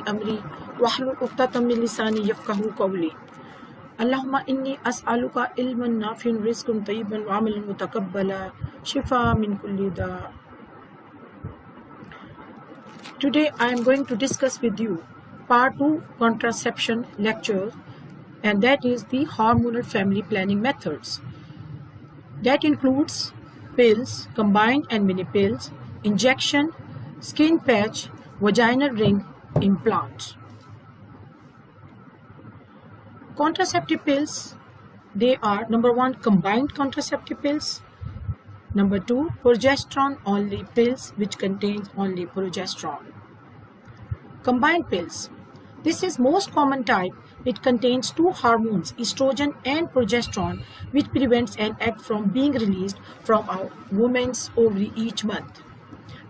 أمري واحلل عقدة من لساني يفقهوا قولي اللهم إني أسألك علما نافعا ورزقا طيبا وعملا متقبلا شفاء من كل داء. Today I am going to discuss with you part 2 contraception lecture, and that is the hormonal family planning methods. That includes pills, combined and mini pills, injection, skin patch, vaginal ring, implant. Contraceptive pills, they are number 1 combined contraceptive pills, number 2 progesterone only pills which contains only progesterone. Combined pills, this is most common type. It contains 2 hormones, estrogen and progesterone, which prevents an egg from being released from a woman's ovary each month.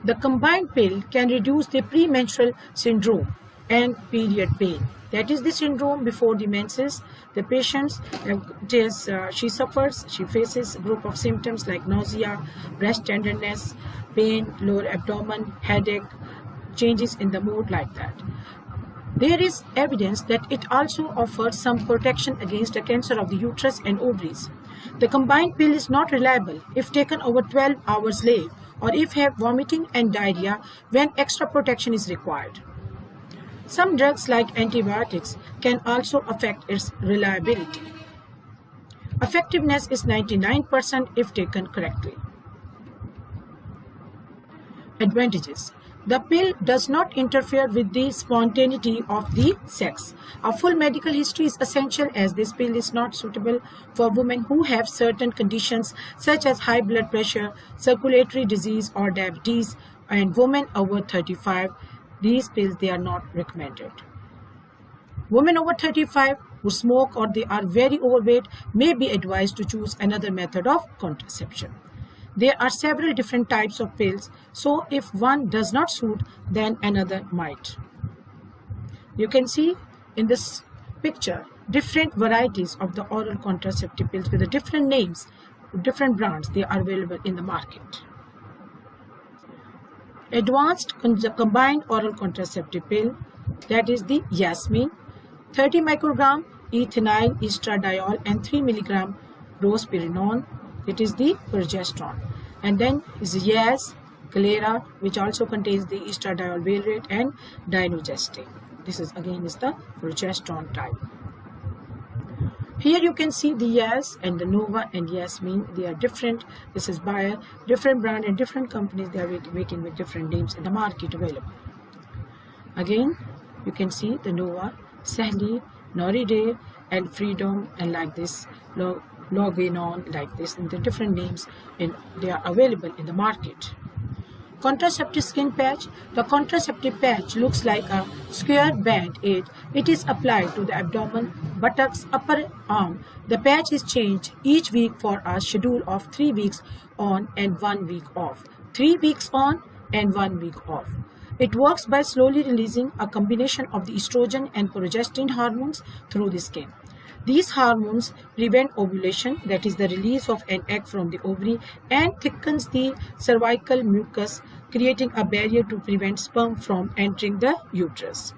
The combined pill can reduce the premenstrual syndrome and period pain. That is the syndrome before the menses. The patient, she faces a group of symptoms like nausea, breast tenderness, pain, lower abdomen, headache, changes in the mood like that. There is evidence that it also offers some protection against the cancer of the uterus and ovaries. The combined pill is not reliable if taken over 12 hours late or if have vomiting and diarrhea when extra protection is required. Some drugs like antibiotics can also affect its reliability. Effectiveness is 99% if taken correctly. Advantages. The pill does not interfere with the spontaneity of the sex. A full medical history is essential as this pill is not suitable for women who have certain conditions such as high blood pressure, circulatory disease or diabetes, and women over 35. These pills, they are not recommended. Women over 35 who smoke or they are very overweight may be advised to choose another method of contraception. There are several different types of pills, so if one does not suit, then another might. You can see in this picture different varieties of the oral contraceptive pills with the different names, different brands. They are available in the market. Advanced combined oral contraceptive pill, that is the Yasmin, 30 microgram ethinyl estradiol and 3 milligram drospirenone. It is the progesterone. And then is Yas, Calera, which also contains the estradiol valeriate and dinogestane. This is again is the progesterone type. Here you can see the Yas and the Nova and Yasmin. They are different. This is Bayer, different brand and different companies. They are making with different names in the market available. Again, you can see the Nova, Sahli, Noriday, and Freedom, and like this. Loginon, like this, and the different names they are available in the market. Contraceptive skin patch. The contraceptive patch looks like a square band-aid. It is applied to the abdomen, buttocks, upper arm. The patch is changed each week for a schedule of 3 weeks on and 1 week off. 3 weeks on and 1 week off. It works by slowly releasing a combination of the estrogen and progesterone hormones through the skin. These hormones prevent ovulation, that is the release of an egg from the ovary, and thickens the cervical mucus, creating a barrier to prevent sperm from entering the uterus.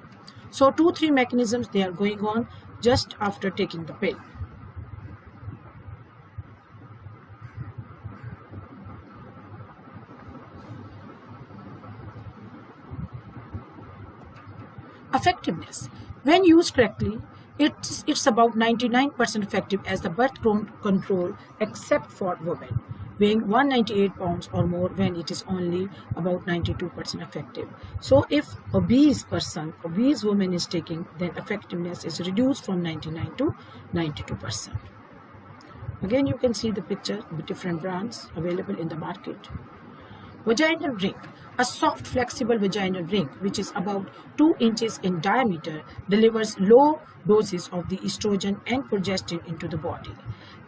So 2-3 mechanisms they are going on just after taking the pill. Effectiveness. When used correctly, it's about 99% effective as the birth control except for women weighing 198 pounds or more, when it is only about 92% effective. So if obese woman is taking, then effectiveness is reduced from 99 to 92%. Again, you can see the picture with different brands available in the market. Vaginal ring. A soft, flexible vaginal ring, which is about 2 inches in diameter, delivers low doses of the estrogen and progesterone into the body.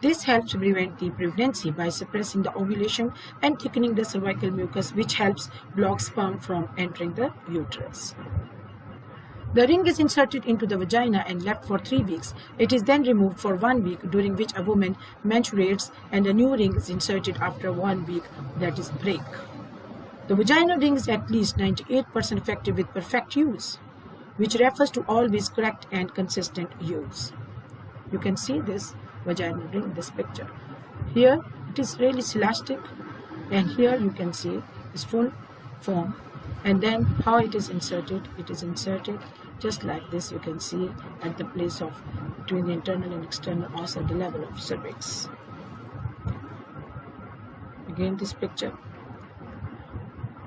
This helps prevent the pregnancy by suppressing the ovulation and thickening the cervical mucus, which helps block sperm from entering the uterus. The ring is inserted into the vagina and left for 3 weeks. It is then removed for 1 week, during which a woman menstruates, and a new ring is inserted after 1 week, that is break. The vaginal ring is at least 98% effective with perfect use. which refers to always correct and consistent use. You can see this vaginal ring in this picture. Here it is really elastic, and here you can see its full form, and then how it is inserted. It is inserted just like this. You can see at the place of between the internal and external os at the level of cervix. Again this picture.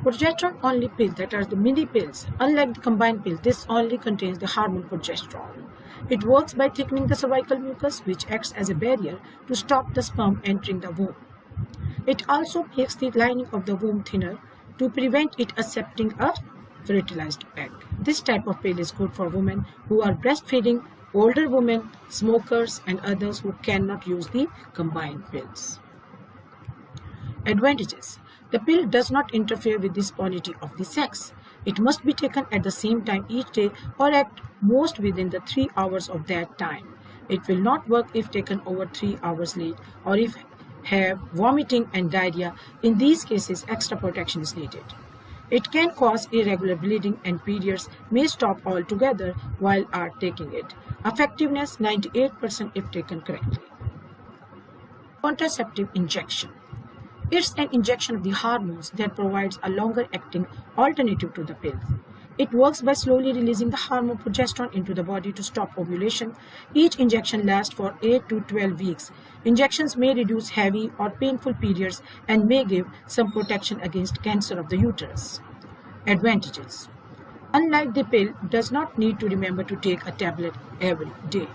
Progesterone only pill, that are the mini pills, unlike the combined pill, this only contains the hormone progesterone. It works by thickening the cervical mucus, which acts as a barrier to stop the sperm entering the womb. It also makes the lining of the womb thinner to prevent it accepting a fertilized egg. This type of pill is good for women who are breastfeeding, older women, smokers, and others who cannot use the combined pills. Advantages. The pill does not interfere with the spontaneity of the sex. It must be taken at the same time each day or at most within the 3 hours of that time. It will not work if taken over 3 hours late or if have vomiting and diarrhea. In these cases, extra protection is needed. It can cause irregular bleeding and periods may stop altogether while are taking it. Effectiveness 98% if taken correctly. Contraceptive injection. It's an injection of the hormones that provides a longer-acting alternative to the pill. It works by slowly releasing the hormone progesterone into the body to stop ovulation. Each injection lasts for 8 to 12 weeks. Injections may reduce heavy or painful periods and may give some protection against cancer of the uterus. Advantages. Unlike the pill, it does not need to remember to take a tablet every day.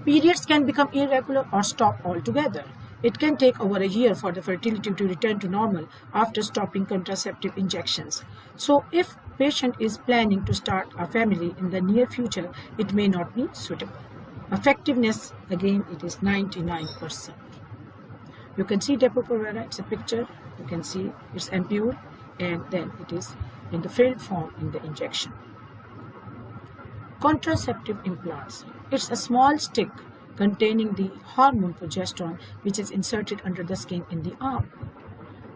Periods can become irregular or stop altogether. It can take over a year for the fertility to return to normal after stopping contraceptive injections. So if patient is planning to start a family in the near future, it may not be suitable. Effectiveness, again, it is 99%. You can see Depo-Provera, it's a picture. You can see it's ampule and then it is in the filled form in the injection. Contraceptive implants. It's a small stick containing the hormone progesterone which is inserted under the skin in the arm.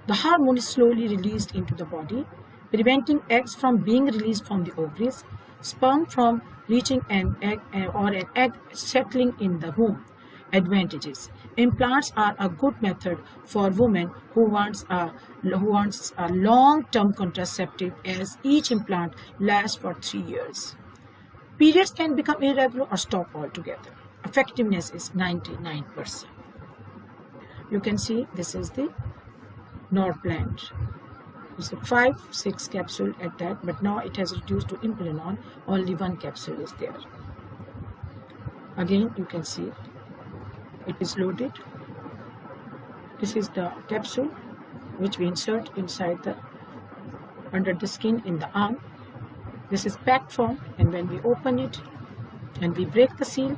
The hormone is slowly released into the body, preventing eggs from being released from the ovaries, sperm from reaching an egg or an egg settling in the womb. Advantages. Implants are a good method for women who wants a long-term contraceptive as each implant lasts for 3 years. Periods can become irregular or stop altogether. Effectiveness is 99%. You can see this is the Norplant. It's a 5-6 capsule at that, but now it has reduced to Implanon. Only 1 capsule is there. Again, you can see it is loaded. This is the capsule which we insert inside the under the skin in the arm. This is packed form, and when we open it and we break the seal,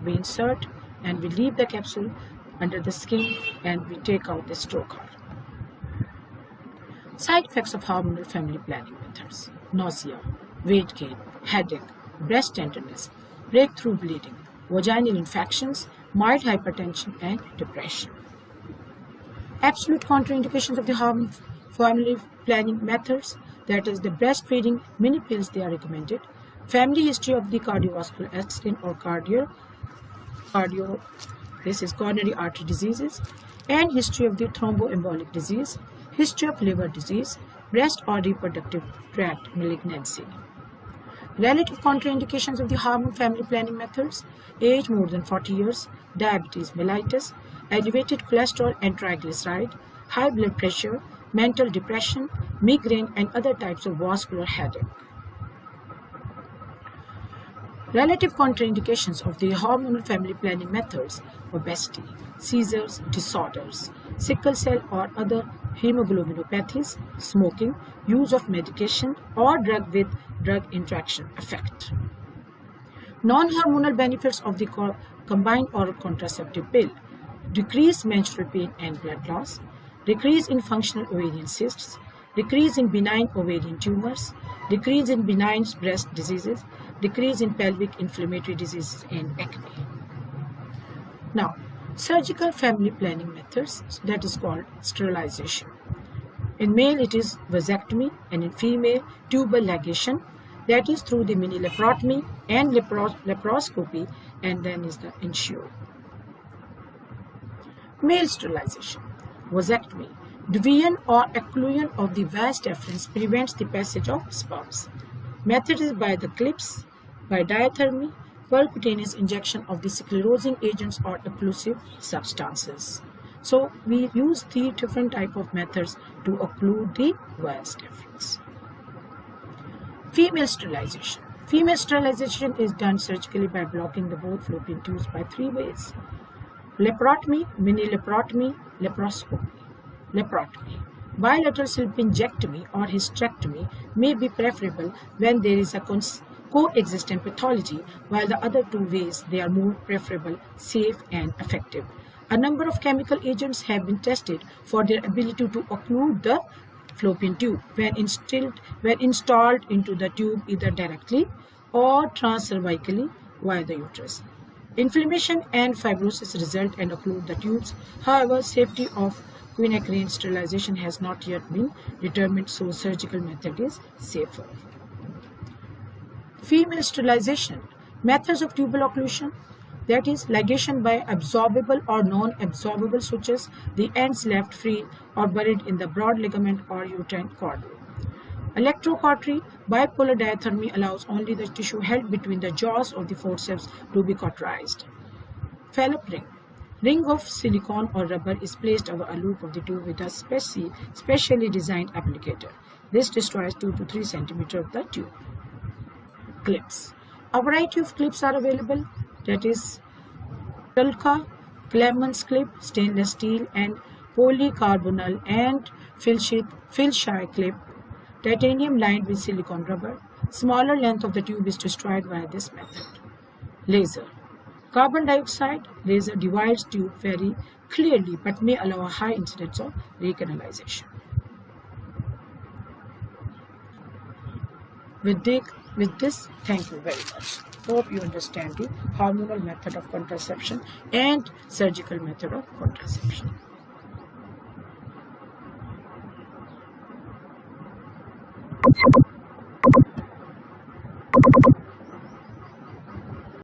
we insert and we leave the capsule under the skin and we take out the stroker. Side effects of hormonal family planning methods: nausea, weight gain, headache, breast tenderness, breakthrough bleeding, vaginal infections, mild hypertension, and depression. Absolute contraindications of the hormonal family planning methods, that is the breastfeeding, mini pills they are recommended, family history of the cardiovascular accident or this is coronary artery diseases, and history of the thromboembolic disease, history of liver disease, breast or reproductive tract malignancy. Relative contraindications of the hormone family planning methods: age more than 40 years, diabetes mellitus, elevated cholesterol and triglyceride, high blood pressure, mental depression, migraine, and other types of vascular headache. Relative contraindications of the hormonal family planning methods: obesity, seizures, disorders, sickle cell or other hemoglobinopathies, smoking, use of medication or drug with drug interaction effect. Non-hormonal benefits of the combined oral contraceptive pill: decrease menstrual pain and blood loss, decrease in functional ovarian cysts, decrease in benign ovarian tumors, decrease in benign breast diseases, decrease in pelvic inflammatory diseases and acne. Now, surgical family planning methods, that is called sterilization. In male it is vasectomy, and in female tubal ligation. that is through the mini laparotomy and laparoscopy, and then is the ensure. Male sterilization. Vasectomy. Division or occlusion of the vas deferens prevents the passage of sperms. Method is by the clips, by diathermy, percutaneous injection of the sclerosing agents or occlusive substances. So we use 3 different type of methods to occlude the vas deferens. Female sterilization. Female sterilization is done surgically by blocking the both fallopian tubes by 3 ways. Laparotomy, mini laparotomy, laparoscopy. Laparotomy. Bilateral salpingectomy or hysterectomy may be preferable when there is a coexistent pathology, while the other 2 ways they are more preferable, safe and effective. A number of chemical agents have been tested for their ability to occlude the fallopian tube when installed into the tube either directly or transcervically via the uterus. Inflammation and fibrosis result and occlude the tubes. However, safety of quinacridine sterilization has not yet been determined, so surgical method is safer. Female sterilization. Methods of tubal occlusion, that is ligation by absorbable or non-absorbable sutures, the ends left free or buried in the broad ligament or uterine cordon. Electrocautery. Bipolar diathermy allows only the tissue held between the jaws of the forceps to be cauterized. Fallop ring. Ring of silicone or rubber is placed over a loop of the tube with a specially designed applicator. This destroys 2 to 3 cm of the tube. Clips. A variety of clips are available, that is Tulka, Clemens clip, stainless steel and polycarbonal and Filshire clip, titanium lined with silicone rubber. Smaller length of the tube is destroyed via this method. Laser. Carbon dioxide laser divides tube very clearly but may allow a high incidence of recanalization. With this, thank you very much. Hope you understand the hormonal method of contraception and surgical method of contraception.